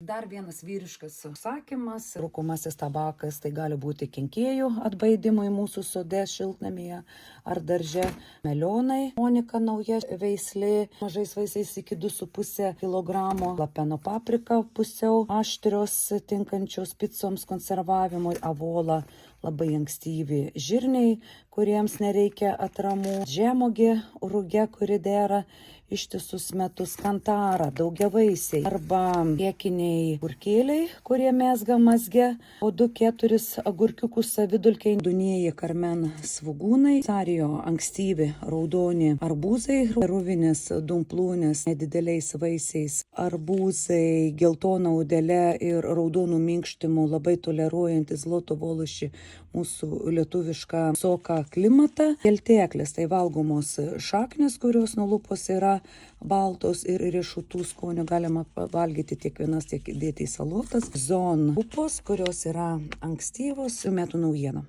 Dar vienas vyriškas užsakymas. Rūkomasis tabakas tai gali būti kenkėjų atbaidimui mūsų sode, šiltnamyje ar darže. Melionai, Monika nauja veislė, mažais vaisiais iki 2,5 kg. Lapeno paprika pusiau aštrios, tinkančios picoms konservavimui. Avola labai ankstyvi žirniai, kuriems nereikia atramų. Žemogė, rūgė, kuri dera ištisus metus. Kantara, daugiavaisiai arba priekiniai agurkėliai, kurie mezga mazge, po 2-4 agurkiukus savidulkiai. Dunieji karmen svogūnai, sarijo ankstyvi raudoni arbūzai, ruvinės dumplūnės nedideliais vaisiais. Arbūzai geltona udele ir raudonų minkštimų labai toleruojantis zloto vološi mūsų lietuvišką soką klimatą. Geltėklės tai valgomos šaknės, kurios nuo lupos yra baltos ir riešutų skonio, galima valgyti tiek vienas, tiek dėti į salotas. Zon pupos, kurios yra ankstyvos, metų naujiena.